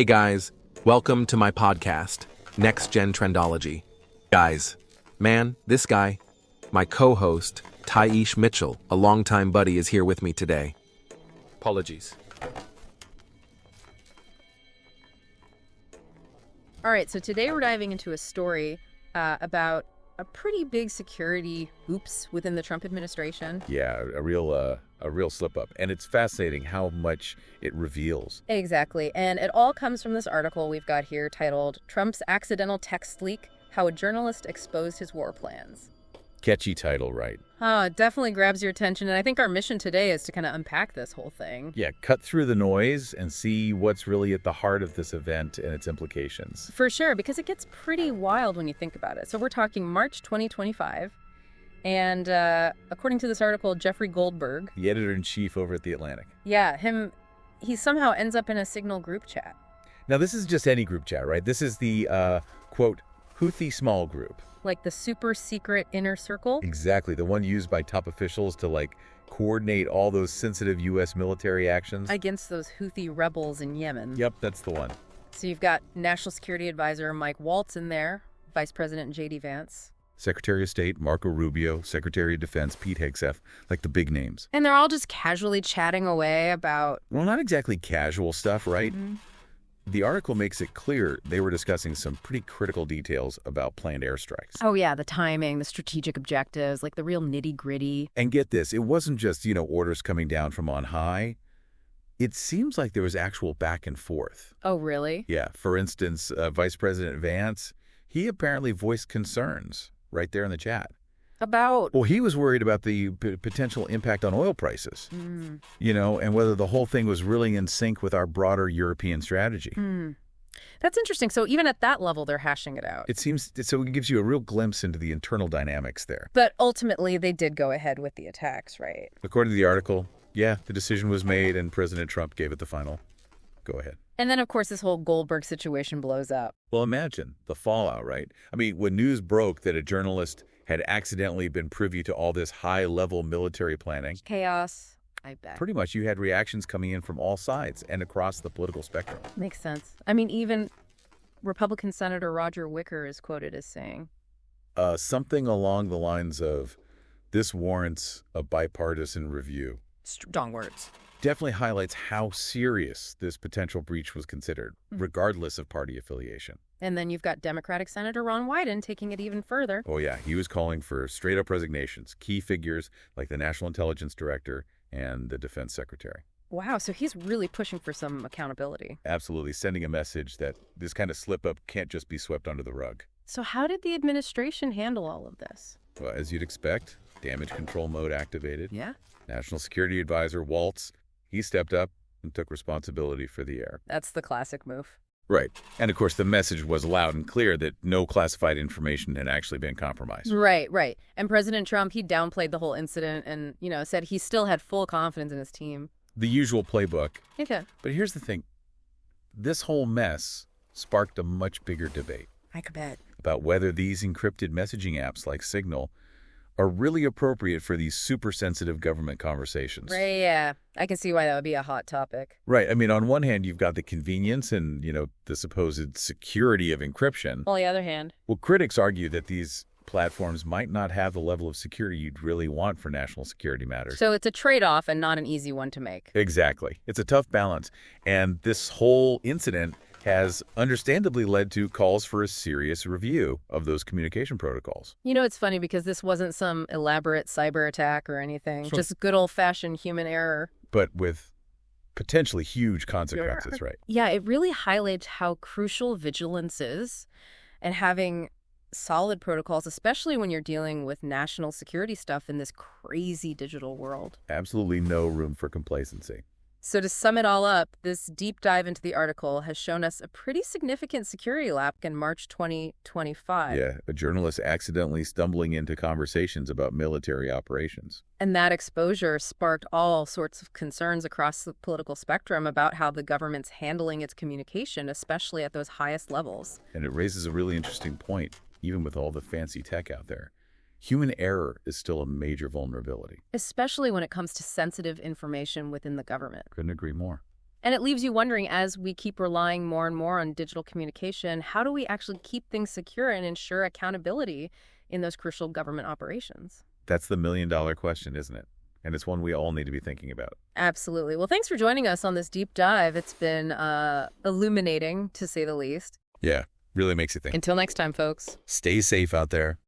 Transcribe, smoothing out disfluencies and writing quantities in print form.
Hey guys, welcome to my podcast, NextGen Trendology. Guys, man, this guy, my co-host, Tyeish Mitchell, a longtime buddy, is here with me today. Apologies. All right, so today we're diving into a story about a pretty big security oops within the Trump administration. Yeah, a real slip-up. And it's fascinating how much it reveals. Exactly, and it all comes from this article we've got here titled, Trump's Accidental Text Leak, How a Journalist Exposed His War Plans. Catchy title, right? It definitely grabs your attention, and I think our mission today is to kind of unpack this whole thing. Yeah, cut through the noise and see what's really at the heart of this event and its implications. For sure, because it gets pretty wild when you think about it. So we're talking March 2025, and according to this article, Jeffrey Goldberg, The editor-in-chief over at The Atlantic. Yeah, he somehow ends up in a Signal group chat. Now, this is just any group chat, right? This is the, quote, Houthi small group. Like the super secret inner circle? Exactly, the one used by top officials to, coordinate all those sensitive U.S. military actions. Against those Houthi rebels in Yemen. Yep, that's the one. So you've got National Security Advisor Mike Waltz in there, Vice President JD Vance. Secretary of State Marco Rubio, Secretary of Defense Pete Hegseth, like the big names. And they're all just casually chatting away about... Well, not exactly casual stuff, right? Mm-hmm. The article makes it clear they were discussing some pretty critical details about planned airstrikes. Oh yeah, the timing, the strategic objectives, like the real nitty-gritty. And get this, it wasn't just, orders coming down from on high. It seems like there was actual back and forth. Oh, really? Yeah. For instance, Vice President Vance, he apparently voiced concerns right there in the chat. About? Well, he was worried about the potential impact on oil prices, and whether the whole thing was really in sync with our broader European strategy. That's interesting. So even at that level, they're hashing it out. It seems, so it gives you a real glimpse into the internal dynamics there. But ultimately, they did go ahead with the attacks, right? According to the article, yeah, the decision was made and President Trump gave it the final go ahead. And then, of course, this whole Goldberg situation blows up. Well, imagine the fallout, right? I mean, when news broke that a journalist had accidentally been privy to all this high-level military planning. Chaos, I bet. Pretty much you had reactions coming in from all sides and across the political spectrum. Makes sense. I mean, even Republican Senator Roger Wicker is quoted as saying, something along the lines of, this warrants a bipartisan review. Strong words. Definitely highlights how serious this potential breach was considered, regardless of party affiliation. And then you've got Democratic Senator Ron Wyden taking it even further. Oh, yeah. He was calling for straight-up resignations. Key figures like the National Intelligence Director and the Defense Secretary. Wow, so he's really pushing for some accountability. Absolutely. Sending a message that this kind of slip-up can't just be swept under the rug. So how did the administration handle all of this? Well, as you'd expect, damage control mode activated. Yeah? National Security Advisor Waltz, he stepped up and took responsibility for the air. That's the classic move. Right. And, of course, the message was loud and clear that no classified information had actually been compromised. Right. And President Trump, he downplayed the whole incident and, said he still had full confidence in his team. The usual playbook. Okay. But here's the thing. This whole mess sparked a much bigger debate. I could bet. About whether these encrypted messaging apps like Signal are really appropriate for these super sensitive government conversations. Right, yeah. I can see why that would be a hot topic. Right. I mean, on one hand, you've got the convenience and, the supposed security of encryption. On the other hand. Well, critics argue that these platforms might not have the level of security you'd really want for national security matters. So it's a trade-off and not an easy one to make. Exactly. It's a tough balance. And this whole incident has understandably led to calls for a serious review of those communication protocols. It's funny because this wasn't some elaborate cyber attack or anything, just good old-fashioned human error. But with potentially huge consequences, right? Yeah, it really highlights how crucial vigilance is and having solid protocols, especially when you're dealing with national security stuff in this crazy digital world. Absolutely no room for complacency. So to sum it all up, this deep dive into the article has shown us a pretty significant security lapse in March 2025. Yeah, a journalist accidentally stumbling into conversations about military operations. And that exposure sparked all sorts of concerns across the political spectrum about how the government's handling its communication, especially at those highest levels. And it raises a really interesting point, even with all the fancy tech out there. Human error is still a major vulnerability. Especially when it comes to sensitive information within the government. Couldn't agree more. And it leaves you wondering, as we keep relying more and more on digital communication, how do we actually keep things secure and ensure accountability in those crucial government operations? That's the million-dollar question, isn't it? And it's one we all need to be thinking about. Absolutely. Well, thanks for joining us on this deep dive. It's been illuminating, to say the least. Yeah, really makes you think. Until next time, folks. Stay safe out there.